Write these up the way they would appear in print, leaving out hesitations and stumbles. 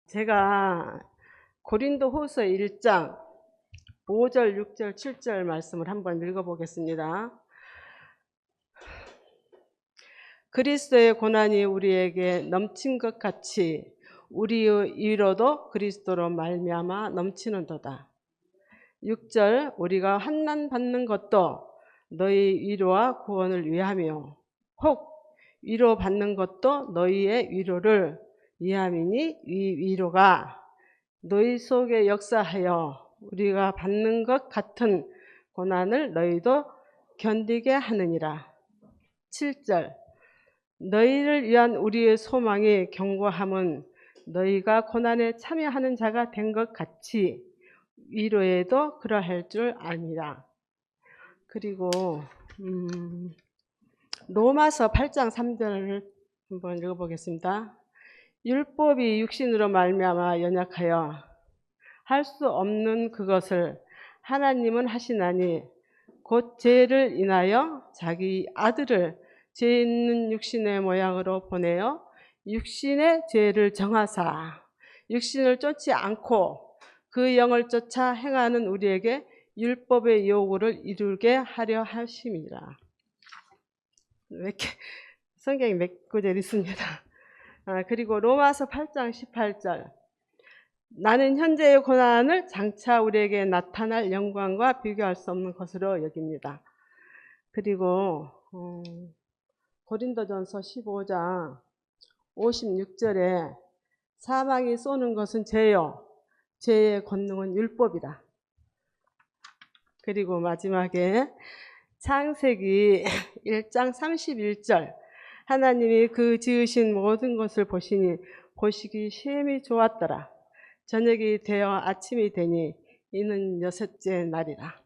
제가 고린도후서 1장 5절, 6절, 7절 말씀을 한번 읽어보겠습니다. 그리스도의 고난이 우리에게 넘친 것 같이 우리의 위로도 그리스도로 말미암아 넘치는도다. 6절, 우리가 환난 받는 것도 너희 위로와 구원을 위하며 혹 위로 받는 것도 너희의 위로를 위함이니 이 위로가 너희 속에 역사하여 우리가 받는 것 같은 고난을 너희도 견디게 하느니라. 7절, 너희를 위한 우리의 소망이 견고함은 너희가 고난에 참여하는 자가 된 것 같이 위로에도 그러할 줄 아니라. 그리고 로마서 8장 3절을 한번 읽어보겠습니다. 율법이 육신으로 말미암아 연약하여 할 수 없는 그것을 하나님은 하시나니 곧 죄를 인하여 자기 아들을 죄 있는 육신의 모양으로 보내어 육신의 죄를 정하사 육신을 쫓지 않고 그 영을 쫓아 행하는 우리에게 율법의 요구를 이루게 하려 하심이라. 왜 이렇게 성경이 몇 구절 있습니다. 그리고 로마서 8장 18절, 나는 현재의 고난을 장차 우리에게 나타날 영광과 비교할 수 없는 것으로 여깁니다. 그리고 고린도전서 15장 56절에 사망이 쏘는 것은 죄요 죄의 권능은 율법이라. 그리고 마지막에 창세기 1장 31절, 하나님이 그 지으신 모든 것을 보시니 보시기 심히 좋았더라. 저녁이 되어 아침이 되니 이는 여섯째 날이라.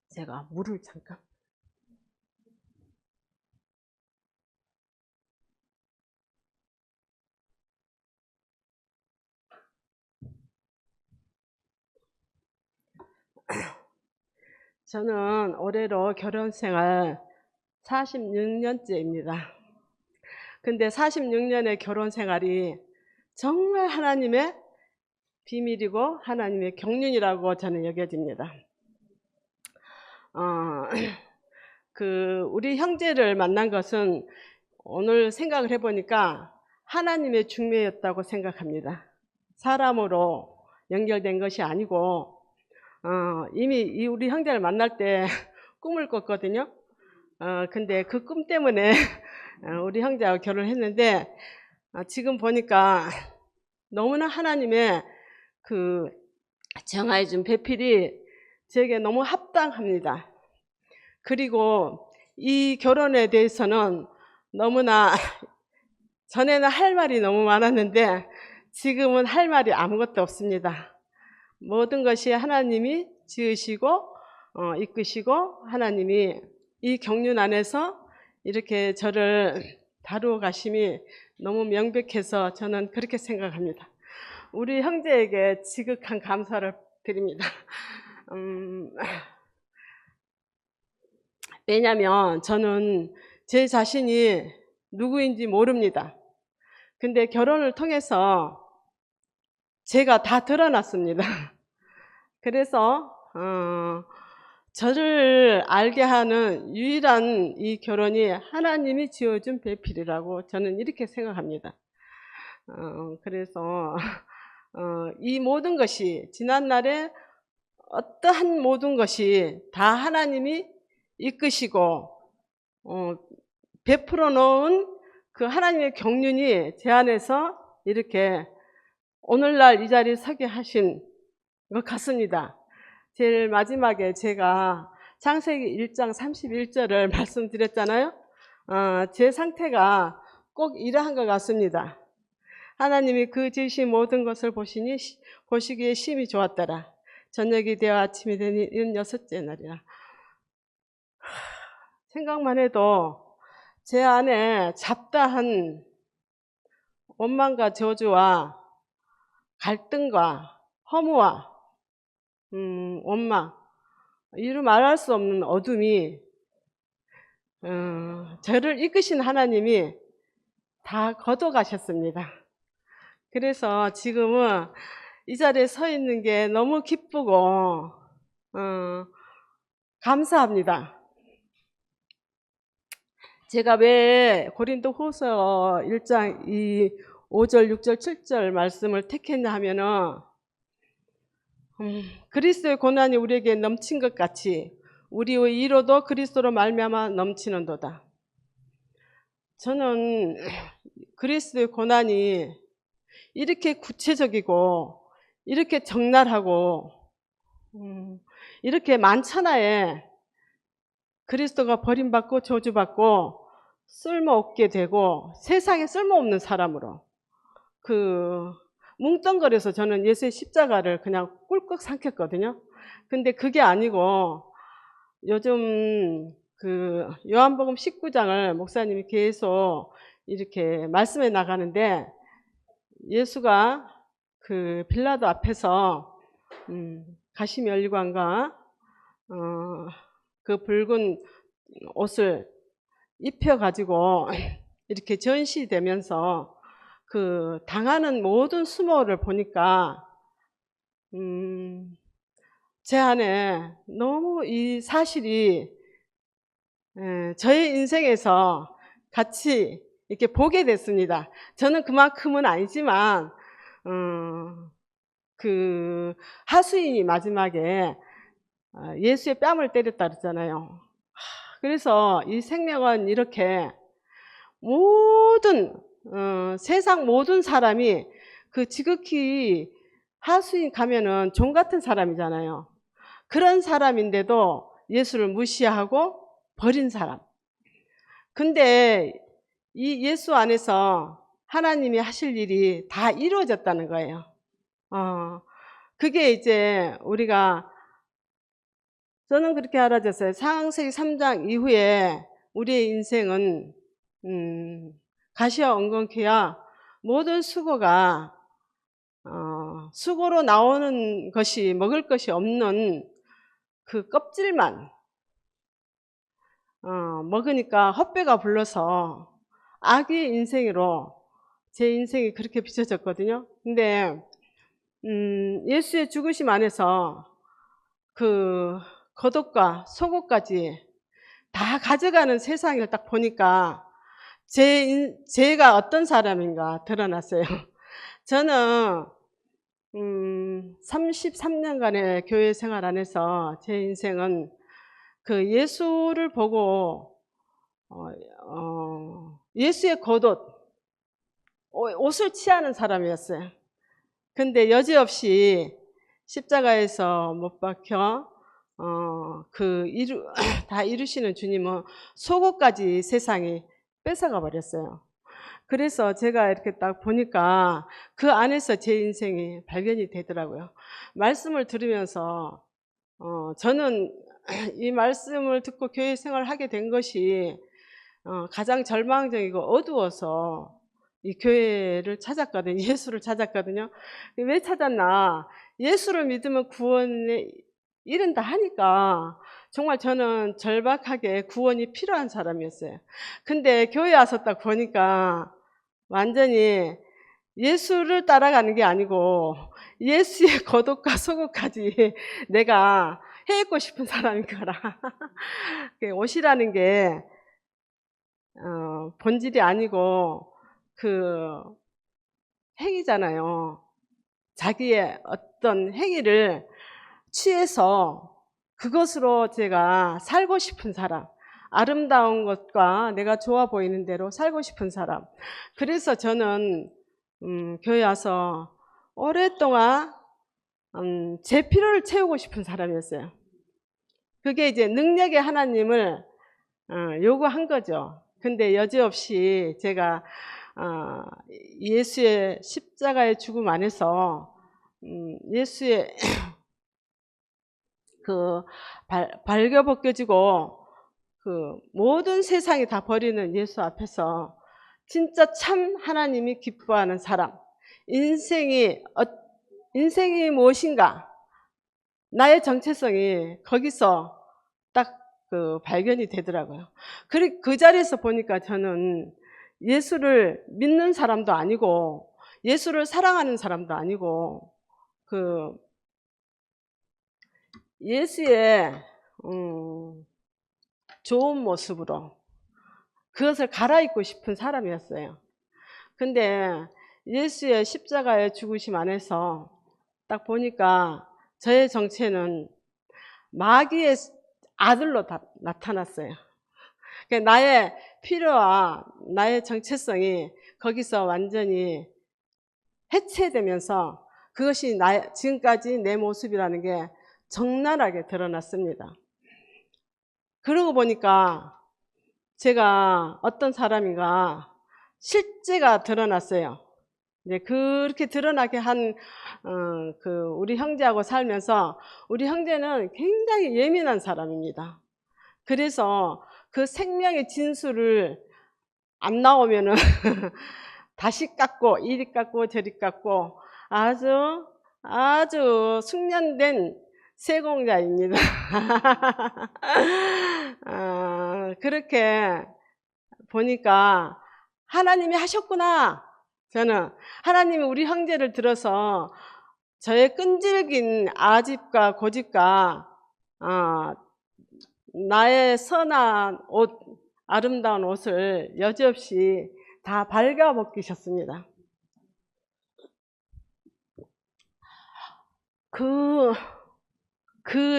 제가 물을 잠깐. 저는 올해로 결혼생활 46년째입니다. 근데 46년의 결혼생활이 정말 하나님의 비밀이고 하나님의 경륜이라고 저는 여겨집니다. 우리 형제를 만난 것은 오늘 생각을 해보니까 하나님의 중매였다고 생각합니다. 사람으로 연결된 것이 아니고 이미 우리 형제를 만날 때 꿈을 꿨거든요. 근데 그 꿈 때문에 우리 형제하고 결혼했는데 지금 보니까 너무나 하나님의 그 정하여준 배필이 제게 너무 합당합니다. 그리고 이 결혼에 대해서는 너무나 전에는 할 말이 너무 많았는데 지금은 할 말이 아무것도 없습니다. 모든 것이 하나님이 지으시고 이끄시고 하나님이 이 경륜 안에서 이렇게 저를 다루어 가심이 너무 명백해서 저는 그렇게 생각합니다. 우리 형제에게 지극한 감사를 드립니다. 왜냐하면 저는 제 자신이 누구인지 모릅니다. 근데 결혼을 통해서 제가 다 드러났습니다. 그래서 저를 알게 하는 유일한 이 결혼이 하나님이 지어준 배필이라고 저는 이렇게 생각합니다. 그래서 이 모든 것이 지난날에 어떠한 모든 것이 다 하나님이 이끄시고 베풀어 놓은 그 하나님의 경륜이 제 안에서 이렇게 오늘날 이 자리에 서게 하신 것 같습니다. 제일 마지막에 제가 창세기 1장 31절을 말씀드렸잖아요. 제 상태가 꼭 이러한 것 같습니다. 하나님이 그 지으신 모든 것을 보시기에 심히 좋았더라. 저녁이 되어 아침이 되니 이는 여섯째 날이라. 생각만 해도 제 안에 잡다한 원망과 저주와 갈등과 허무와 원망, 이루 말할 수 없는 어둠이 저를 이끄신 하나님이 다 걷어가셨습니다. 그래서 지금은 이 자리에 서 있는 게 너무 기쁘고 감사합니다. 제가 왜 고린도후서 1장 5절, 6절, 7절 말씀을 택했냐 하면은 그리스도의 고난이 우리에게 넘친 것 같이 우리의 위로도 그리스도로 말미암아 넘치는도다. 저는 그리스도의 고난이 이렇게 구체적이고 이렇게 적나라하고 이렇게 많잖아요. 그리스도가 버림받고 저주받고 쓸모없게 되고 세상에 쓸모없는 사람으로 뭉뚱거려서 저는 예수의 십자가를 그냥 꿀꺽 삼켰거든요. 근데 그게 아니고 요즘 요한복음 19장을 목사님이 계속 이렇게 말씀해 나가는데 예수가 빌라도 앞에서 가시면류관과 그 붉은 옷을 입혀가지고 이렇게 전시되면서 당하는 모든 수모를 보니까 제 안에 너무 이 사실이 저의 인생에서 같이 이렇게 보게 됐습니다. 저는 그만큼은 아니지만 하수인이 마지막에 예수의 뺨을 때렸다 그랬잖아요. 그래서 이 생명은 이렇게 모든 세상 모든 사람이 지극히 하수인 가면은 종 같은 사람이잖아요. 그런 사람인데도 예수를 무시하고 버린 사람. 근데 이 예수 안에서 하나님이 하실 일이 다 이루어졌다는 거예요. 그게 이제 저는 그렇게 알아졌어요. 창세기 3장 이후에 우리의 인생은 가시와 엉겅퀴야 모든 수고가 수고로 나오는 것이 먹을 것이 없는 껍질만 먹으니까 헛배가 불러서 악의 인생으로 제 인생이 그렇게 비춰졌거든요. 근데 예수의 죽으심 안에서 겉옷과 속옷까지 다 가져가는 세상을 딱 보니까 제가 어떤 사람인가 드러났어요. 저는 33년간의 교회 생활 안에서 제 인생은 예수를 보고 예수의 겉옷, 옷을 취하는 사람이었어요. 근데 여지없이 십자가에서 못 박혀 다 이루시는 주님은 속옷까지 세상이 뺏어가 버렸어요. 그래서 제가 이렇게 딱 보니까 그 안에서 제 인생이 발견이 되더라고요. 말씀을 들으면서 저는 이 말씀을 듣고 교회 생활을 하게 된 것이 가장 절망적이고 어두워서 이 교회를 찾았거든요. 예수를 찾았거든요. 왜 찾았나? 예수를 믿으면 구원에 이른다 하니까 정말 저는 절박하게 구원이 필요한 사람이었어요. 근데 교회 와서 딱 보니까 완전히 예수를 따라가는 게 아니고 예수의 겉옷과 속옷까지 내가 해입고 싶은 사람인 거라. 옷이라는 게 본질이 아니고 행위잖아요. 자기의 어떤 행위를 취해서 그것으로 제가 살고 싶은 사람, 아름다운 것과 내가 좋아 보이는 대로 살고 싶은 사람. 그래서 저는 교회 와서 오랫동안 제 필요를 채우고 싶은 사람이었어요. 그게 이제 능력의 하나님을 요구한 거죠. 근데 여지없이 제가 예수의 십자가의 죽음 안에서 예수의 발겨벗겨지고 모든 세상이 다 버리는 예수 앞에서 진짜 참 하나님이 기뻐하는 사람, 인생이 무엇인가, 나의 정체성이 거기서 딱 발견이 되더라고요. 그 자리에서 보니까 저는 예수를 믿는 사람도 아니고 예수를 사랑하는 사람도 아니고 그 예수의 좋은 모습으로 그것을 갈아입고 싶은 사람이었어요. 근데 예수의 십자가의 죽으심 안에서 딱 보니까 저의 정체는 마귀의 아들로 나타났어요. 나의 필요와 나의 정체성이 거기서 완전히 해체되면서 그것이 지금까지 내 모습이라는 게 적나라하게 드러났습니다. 그러고 보니까 제가 어떤 사람인가 실제가 드러났어요. 이제 그렇게 드러나게 한 우리 형제하고 살면서 우리 형제는 굉장히 예민한 사람입니다. 그래서 그 생명의 진수를 안 나오면은 다시 깎고 이리 깎고 저리 깎고 아주 숙련된 세공자입니다. 그렇게 보니까 하나님이 하셨구나. 저는 하나님이 우리 형제를 들어서 저의 끈질긴 아집과 고집과 나의 선한 옷, 아름다운 옷을 여지없이 다 발가벗기셨습니다.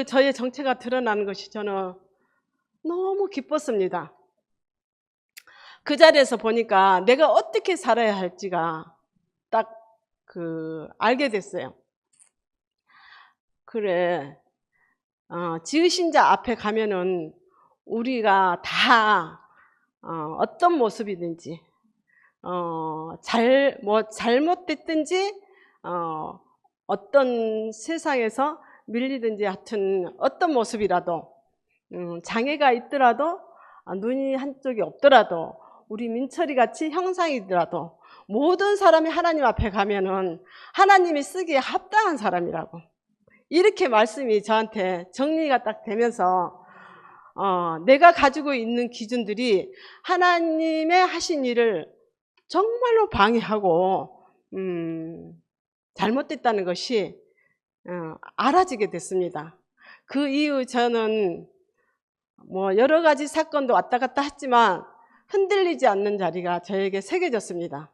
저의 정체가 드러나는 것이 저는 너무 기뻤습니다. 그 자리에서 보니까 내가 어떻게 살아야 할지가 딱 알게 됐어요. 그래, 지으신 자 앞에 가면은 우리가 다 어떤 모습이든지 잘못됐든지 어떤 세상에서 밀리든지 하여튼 어떤 모습이라도 장애가 있더라도 눈이 한쪽이 없더라도 우리 민철이 같이 형상이더라도 모든 사람이 하나님 앞에 가면은 하나님이 쓰기에 합당한 사람이라고 이렇게 말씀이 저한테 정리가 딱 되면서 내가 가지고 있는 기준들이 하나님의 하신 일을 정말로 방해하고 잘못됐다는 것이 알아지게 됐습니다. 그 이후 저는 뭐 여러 가지 사건도 왔다 갔다 했지만 흔들리지 않는 자리가 저에게 새겨졌습니다.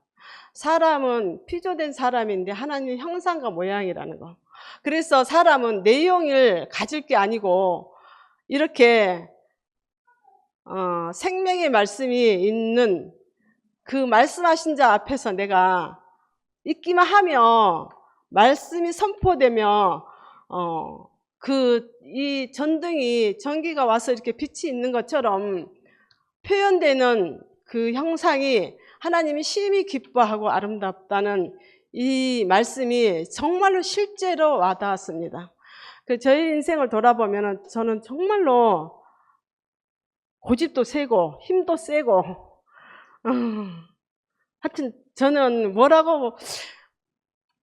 사람은 피조된 사람인데 하나님 형상과 모양이라는 거. 그래서 사람은 내용을 가질 게 아니고 이렇게 생명의 말씀이 있는 그 말씀하신 자 앞에서 내가 있기만 하면 말씀이 선포되며 이 전등이 전기가 와서 이렇게 빛이 있는 것처럼 표현되는 그 형상이 하나님이 심히 기뻐하고 아름답다는 이 말씀이 정말로 실제로 와닿았습니다. 저의 인생을 돌아보면 저는 정말로 고집도 세고 힘도 세고 하여튼 저는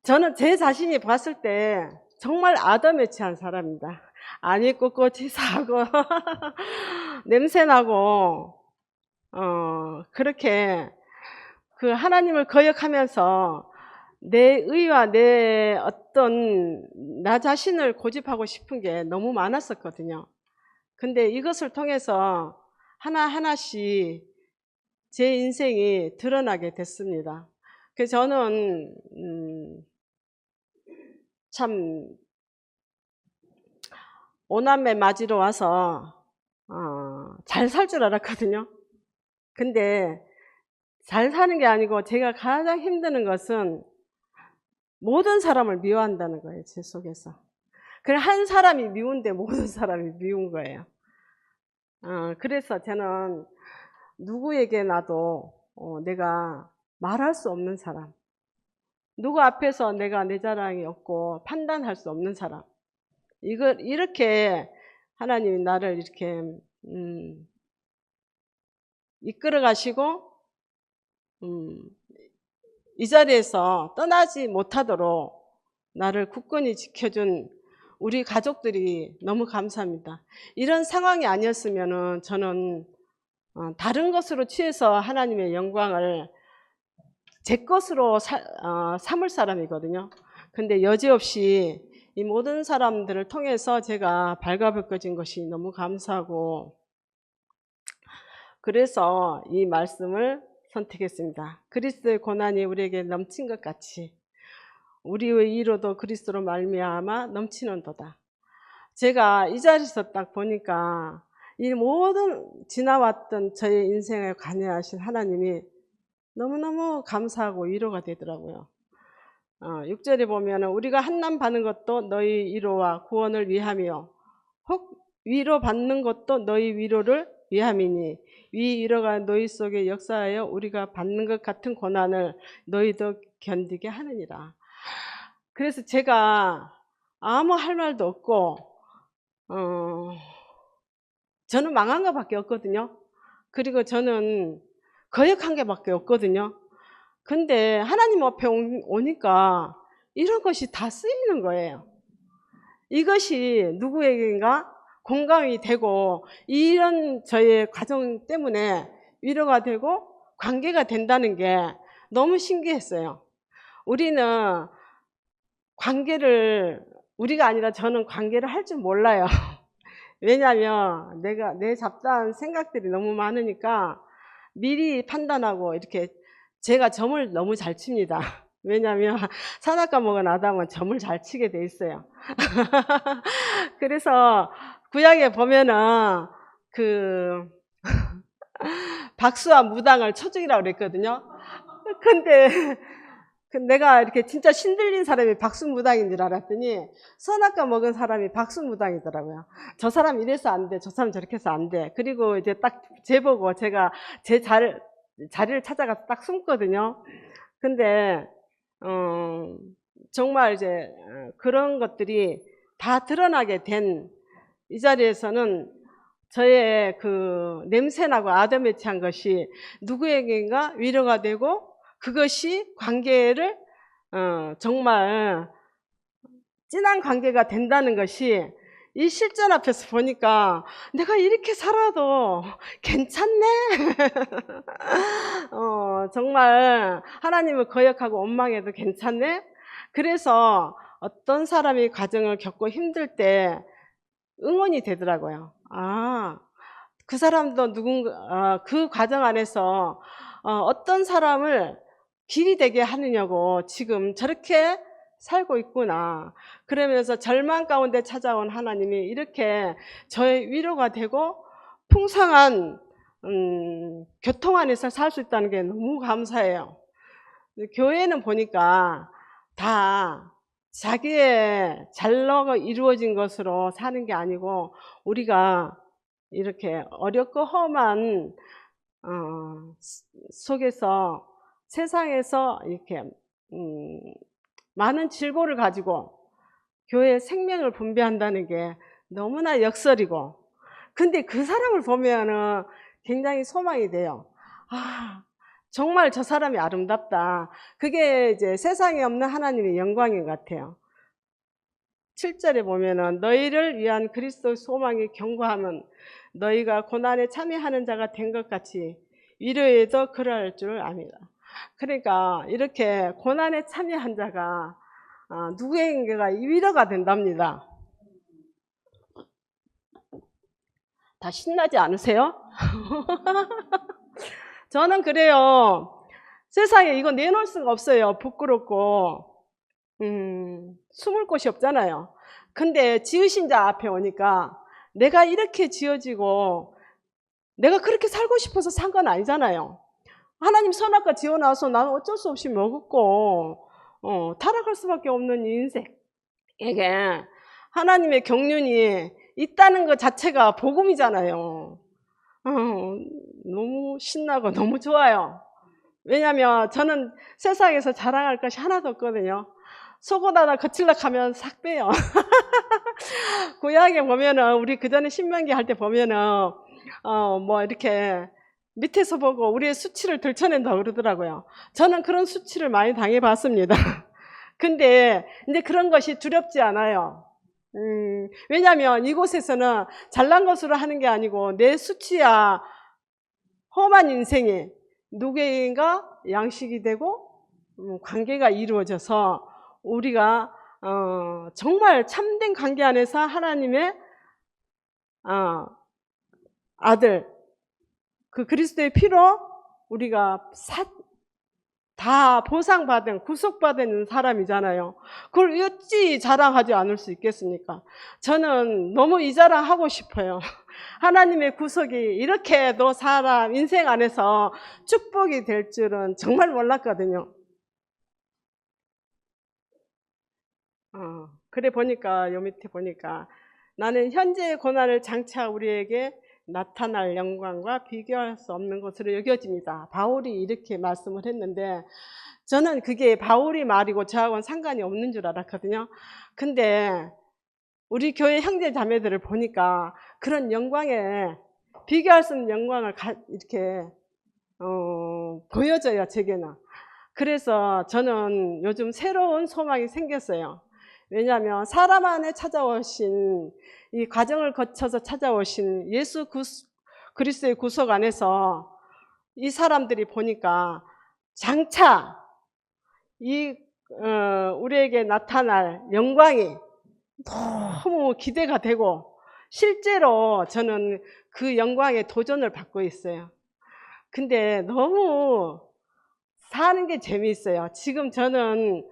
저는 제 자신이 봤을 때 정말 아담해치한 사람입니다. 안 입고 꼬치사고 냄새나고 그렇게 하나님을 거역하면서 내 의와 내 어떤 나 자신을 고집하고 싶은 게 너무 많았었거든요. 근데 이것을 통해서 하나하나씩 제 인생이 드러나게 됐습니다. 그래서 저는 참 오남매 맞이러 와서 잘 살 줄 알았거든요. 근데 잘 사는 게 아니고 제가 가장 힘드는 것은 모든 사람을 미워한다는 거예요. 제 속에서. 그래 한 사람이 미운데 모든 사람이 미운 거예요. 그래서 저는 누구에게 나도 내가 말할 수 없는 사람, 누구 앞에서 내가 내 자랑이 없고 판단할 수 없는 사람, 이렇게 하나님이 나를 이렇게 이끌어 가시고 이 자리에서 떠나지 못하도록 나를 굳건히 지켜준 우리 가족들이 너무 감사합니다. 이런 상황이 아니었으면은 저는 다른 것으로 취해서 하나님의 영광을 제 것으로 삼을 사람이거든요. 근데 여지없이 이 모든 사람들을 통해서 제가 발가벗겨진 것이 너무 감사하고, 그래서 이 말씀을 선택했습니다. 그리스도의 고난이 우리에게 넘친 것 같이 우리의 위로도 그리스도로 말미암아 넘치는도다. 제가 이 자리에서 딱 보니까 이 모든 지나왔던 저의 인생에 관여하신 하나님이 너무너무 감사하고 위로가 되더라고요. 6절에 보면 우리가 한난 받는 것도 너희 위로와 구원을 위함이요 혹 위로 받는 것도 너희 위로를 위함이니 위 위로가 너희 속에 역사하여 우리가 받는 것 같은 고난을 너희도 견디게 하느니라. 그래서 제가 아무 할 말도 없고 저는 망한 것밖에 없거든요. 그리고 저는 거역한 게밖에 없거든요. 근데 하나님 앞에 오니까 이런 것이 다 쓰이는 거예요. 이것이 누구에게인가 공감이 되고 이런 저의 과정 때문에 위로가 되고 관계가 된다는 게 너무 신기했어요. 우리는 관계를, 우리가 아니라 저는 관계를 할 줄 몰라요. 왜냐하면 내 잡다한 생각들이 너무 많으니까 미리 판단하고 이렇게 제가 점을 너무 잘 칩니다. 왜냐하면 선악과 먹은 아담은 점을 잘 치게 돼 있어요. 그래서 구약에 보면은 박수와 무당을 초죽이라고 그랬거든요. 근데 내가 이렇게 진짜 신들린 사람이 박수무당인 줄 알았더니 선악과 먹은 사람이 박수무당이더라고요. 저 사람 이래서 안 돼, 저 사람 저렇게 해서 안 돼. 그리고 이제 딱 재보고 제가 제 자리를 찾아가서 딱 숨거든요. 근데 정말 이제 그런 것들이 다 드러나게 된 이 자리에서는 저의 그 냄새나고 아담에 취한 것이 누구에게인가 위로가 되고 그것이 관계를 정말 진한 관계가 된다는 것이 이 실전 앞에서 보니까 내가 이렇게 살아도 괜찮네. 정말 하나님을 거역하고 원망해도 괜찮네. 그래서 어떤 사람이 과정을 겪고 힘들 때 응원이 되더라고요. 그 사람도 그 과정 안에서 어떤 사람을 길이 되게 하느냐고 지금 저렇게 살고 있구나. 그러면서 절망 가운데 찾아온 하나님이 이렇게 저의 위로가 되고 풍성한 교통 안에서 살 수 있다는 게 너무 감사해요. 교회는 보니까 다 자기의 잘로 이루어진 것으로 사는 게 아니고 우리가 이렇게 어렵고 험한 속에서 세상에서 이렇게 많은 질고를 가지고 교회의 생명을 분배한다는 게 너무나 역설이고, 근데 그 사람을 보면은 굉장히 소망이 돼요. 정말 저 사람이 아름답다. 그게 이제 세상에 없는 하나님의 영광인 것 같아요. 7절에 보면은 너희를 위한 그리스도의 소망이 견고하면 너희가 고난에 참여하는 자가 된 것 같이 위로에도 그럴 줄 압니다. 그러니까 이렇게 고난에 참여한 자가 누구에게가 위로가 된답니다. 다 신나지 않으세요? 저는 그래요. 세상에 이거 내놓을 수가 없어요. 부끄럽고 숨을 곳이 없잖아요. 근데 지으신 자 앞에 오니까 내가 이렇게 지어지고 내가 그렇게 살고 싶어서 산 건 아니잖아요. 하나님 선악과 지어놔서 나는 어쩔 수 없이 먹었고 타락할 수밖에 없는 인생에게 하나님의 경륜이 있다는 것 자체가 복음이잖아요. 너무 신나고 너무 좋아요. 왜냐하면 저는 세상에서 자랑할 것이 하나도 없거든요. 속옷 하나 거칠락 하면 싹 빼요. 구약에 보면은 우리 그 전에 신명기 할 때 보면은 뭐 이렇게 밑에서 보고 우리의 수치를 들춰낸다고 그러더라고요. 저는 그런 수치를 많이 당해봤습니다. 근데 이제 그런 것이 두렵지 않아요. 왜냐하면 이곳에서는 잘난 것으로 하는 게 아니고 내 수치야 험한 인생이 누구에게인가 양식이 되고 관계가 이루어져서 우리가 정말 참된 관계 안에서 하나님의 아들 그 그리스도의 피로 우리가 다 보상받은 구속받은 사람이잖아요. 그걸 어찌 자랑하지 않을 수 있겠습니까? 저는 너무 이 자랑하고 싶어요. 하나님의 구속이 이렇게도 사람 인생 안에서 축복이 될 줄은 정말 몰랐거든요. 그래 보니까 요 밑에 보니까 나는 현재의 고난을 장차 우리에게 나타날 영광과 비교할 수 없는 것으로 여겨집니다. 바울이 이렇게 말씀을 했는데 저는 그게 바울이 말이고 저하고는 상관이 없는 줄 알았거든요. 근데 우리 교회 형제 자매들을 보니까 그런 영광에 비교할 수 없는 영광을 이렇게 보여져요, 제게는. 그래서 저는 요즘 새로운 소망이 생겼어요. 왜냐하면 사람 안에 찾아오신 이 과정을 거쳐서 찾아오신 예수 그리스도의 구속 안에서 이 사람들이 보니까 장차 우리에게 나타날 영광이 너무 기대가 되고 실제로 저는 그 영광에 도전을 받고 있어요. 근데 너무 사는 게 재미있어요. 지금 저는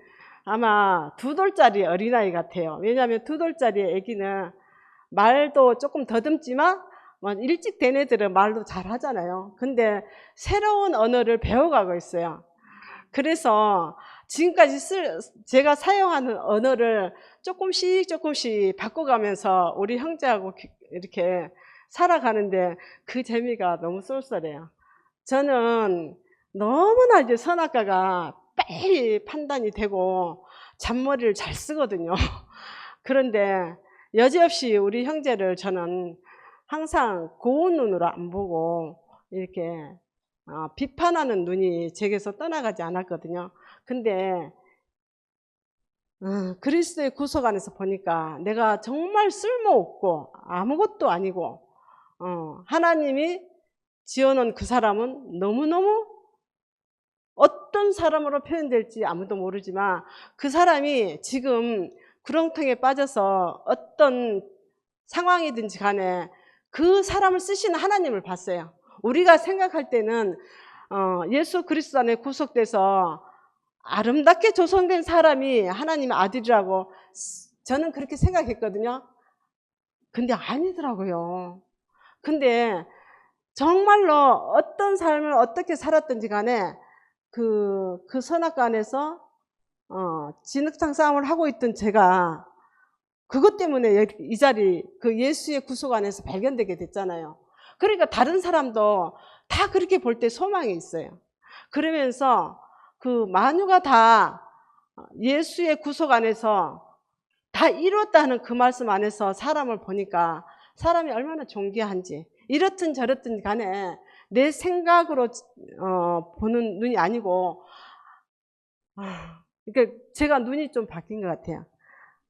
아마 2돌짜리 어린아이 같아요. 왜냐하면 2돌짜리 아기는 말도 조금 더듬지만 일찍 된 애들은 말도 잘 하잖아요. 근데 새로운 언어를 배워가고 있어요. 그래서 지금까지 제가 사용하는 언어를 조금씩 바꿔가면서 우리 형제하고 이렇게 살아가는데 그 재미가 너무 쏠쏠해요. 저는 너무나 이제 선악과가 빨리 판단이 되고 잔머리를 잘 쓰거든요. 그런데 여지없이 우리 형제를 저는 항상 고운 눈으로 안 보고 이렇게 비판하는 눈이 제게서 떠나가지 않았거든요. 근데 그리스도의 구속 안에서 보니까 내가 정말 쓸모없고 아무것도 아니고 하나님이 지어놓은 그 사람은 너무너무 어떤 사람으로 표현될지 아무도 모르지만 그 사람이 지금 구렁텅이에 빠져서 어떤 상황이든지 간에 그 사람을 쓰시는 하나님을 봤어요. 우리가 생각할 때는 예수 그리스도 안에 구속돼서 아름답게 조성된 사람이 하나님의 아들이라고 저는 그렇게 생각했거든요. 근데 아니더라고요. 근데 정말로 어떤 삶을 어떻게 살았든지 간에 그 선악과 안에서 진흙탕 싸움을 하고 있던 제가 그것 때문에 이 자리 그 예수의 구속 안에서 발견되게 됐잖아요. 그러니까 다른 사람도 다 그렇게 볼 때 소망이 있어요. 그러면서 그 만유가 다 예수의 구속 안에서 다 이뤘다는 그 말씀 안에서 사람을 보니까 사람이 얼마나 존귀한지 이렇든 저렇든 간에 내 생각으로 보는 눈이 아니고 그러니까 제가 눈이 좀 바뀐 것 같아요.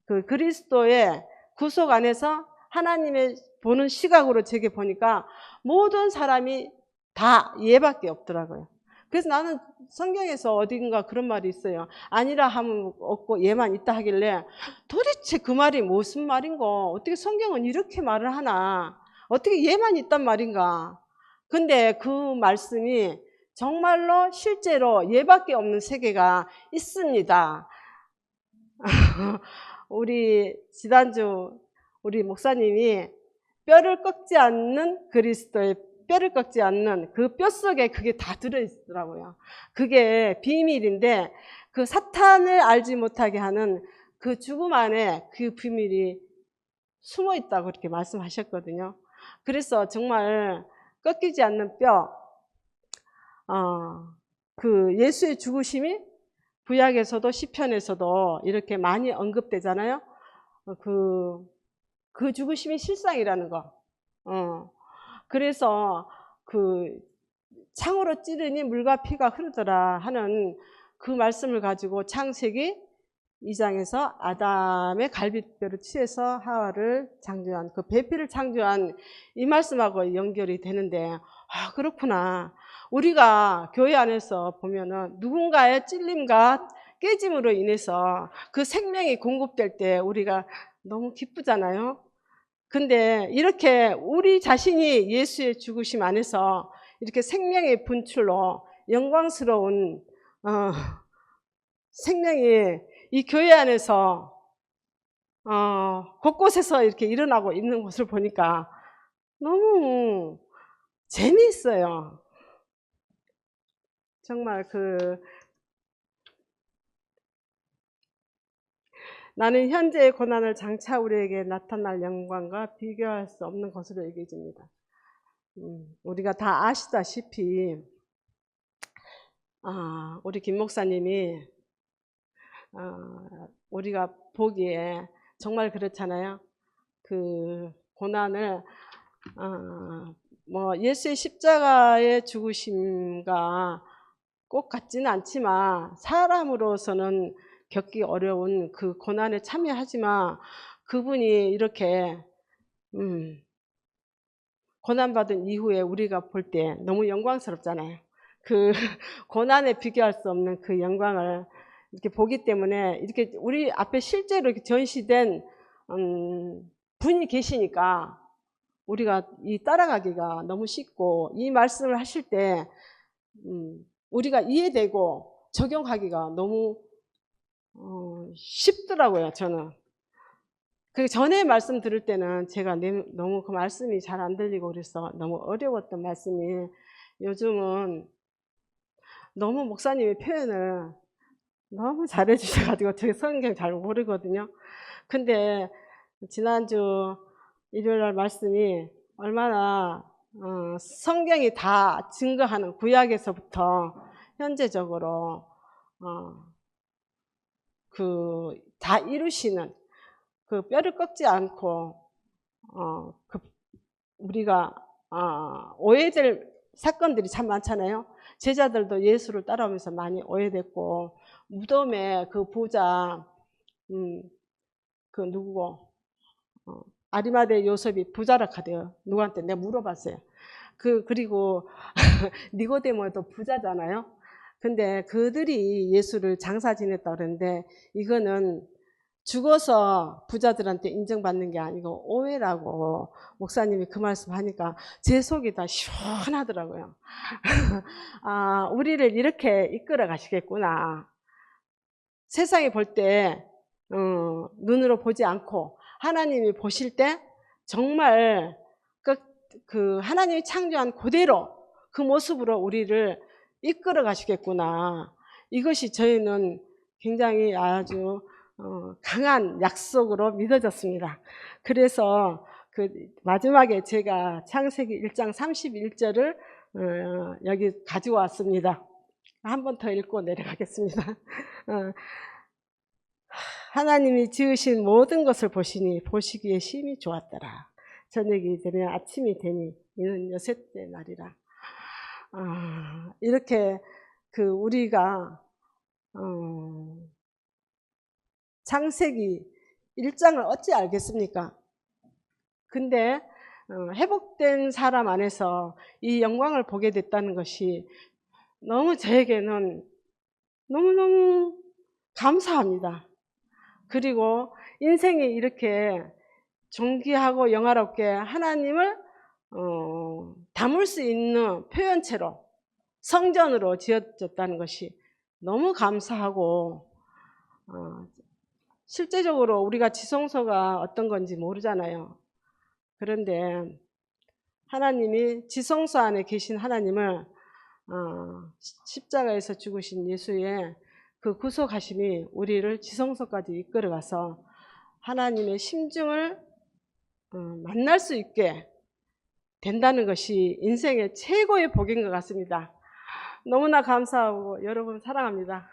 그 그리스도의 구속 안에서 하나님의 보는 시각으로 제게 보니까 모든 사람이 다 얘밖에 없더라고요. 그래서 나는 성경에서 어딘가 그런 말이 있어요. 아니라 하면 없고 얘만 있다 하길래 도대체 그 말이 무슨 말인고 어떻게 성경은 이렇게 말을 하나 어떻게 얘만 있단 말인가. 근데 그 말씀이 정말로 실제로 얘밖에 없는 세계가 있습니다. 우리 지난주 우리 목사님이 뼈를 꺾지 않는 그리스도의 뼈를 꺾지 않는 그 뼛속에 그게 다 들어있더라고요. 그게 비밀인데 그 사탄을 알지 못하게 하는 그 죽음 안에 그 비밀이 숨어 있다고 그렇게 말씀하셨거든요. 그래서 정말 꺾이지 않는 뼈, 그 예수의 죽으심이 구약에서도 시편에서도 이렇게 많이 언급되잖아요. 그 죽으심이 실상이라는 거. 그래서 그 창으로 찌르니 물과 피가 흐르더라 하는 그 말씀을 가지고 창세기 2장에서 아담의 갈빗뼈를 취해서 하와를 창조한 그 배필을 창조한 이 말씀하고 연결이 되는데 아, 그렇구나. 우리가 교회 안에서 보면은 누군가의 찔림과 깨짐으로 인해서 그 생명이 공급될 때 우리가 너무 기쁘잖아요. 근데 이렇게 우리 자신이 예수의 죽으심 안에서 이렇게 생명의 분출로 영광스러운 생명이 이 교회 안에서 곳곳에서 이렇게 일어나고 있는 것을 보니까 너무 재미있어요. 정말 나는 현재의 고난을 장차 우리에게 나타날 영광과 비교할 수 없는 것으로 여겨집니다. 우리가 다 아시다시피 우리 김 목사님이 우리가 보기에 정말 그렇잖아요. 그 고난을 뭐 예수의 십자가의 죽으심과 꼭 같지는 않지만 사람으로서는 겪기 어려운 그 고난에 참여하지만 그분이 이렇게 고난받은 이후에 우리가 볼 때 너무 영광스럽잖아요. 그 고난에 비교할 수 없는 그 영광을 이렇게 보기 때문에 이렇게 우리 앞에 실제로 이렇게 전시된 분이 계시니까 우리가 따라가기가 너무 쉽고 이 말씀을 하실 때 우리가 이해되고 적용하기가 너무 쉽더라고요. 저는 그 전에 말씀 들을 때는 제가 너무 그 말씀이 잘 안 들리고 그래서 너무 어려웠던 말씀이 요즘은 너무 목사님의 표현을 너무 잘해 주셔가지고 제가 성경 잘 모르거든요. 근데 지난주 일요일날 말씀이 얼마나 성경이 다 증거하는 구약에서부터 현재적으로 다 이루시는 그 뼈를 꺾지 않고 우리가 오해될 사건들이 참 많잖아요. 제자들도 예수를 따라오면서 많이 오해됐고 무덤에 그 부자 그 누구고 아리마대 요셉이 부자라 하대요. 누구한테 내가 물어봤어요. 그리고 니고데모도 부자잖아요. 근데 그들이 예수를 장사 지냈다 그러는데 이거는 죽어서 부자들한테 인정받는 게 아니고 오해라고 목사님이 그 말씀 하니까 제 속이 다 시원하더라고요. 우리를 이렇게 이끌어 가시겠구나. 세상이 볼 때 눈으로 보지 않고 하나님이 보실 때 정말 그 하나님이 창조한 그대로 그 모습으로 우리를 이끌어 가시겠구나. 이것이 저희는 굉장히 아주 강한 약속으로 믿어졌습니다. 그래서 그 마지막에 제가 창세기 1장 31절을 여기 가지고 왔습니다. 한 번 더 읽고 내려가겠습니다. 하나님이 지으신 모든 것을 보시니 보시기에 심히 좋았더라. 저녁이 되면 아침이 되니 이는 여섯째 날이라. 이렇게 우리가 창세기 1장을 어찌 알겠습니까? 근데 회복된 사람 안에서 이 영광을 보게 됐다는 것이 너무 저에게는 너무너무 감사합니다. 그리고 인생이 이렇게 존귀하고 영화롭게 하나님을 담을 수 있는 표현체로 성전으로 지어졌다는 것이 너무 감사하고 실제적으로 우리가 지성소가 어떤 건지 모르잖아요. 그런데 하나님이 지성소 안에 계신 하나님을 십자가에서 죽으신 예수의 그 구속하심이 우리를 지성소까지 이끌어가서 하나님의 심중을 만날 수 있게 된다는 것이 인생의 최고의 복인 것 같습니다. 너무나 감사하고 여러분 사랑합니다.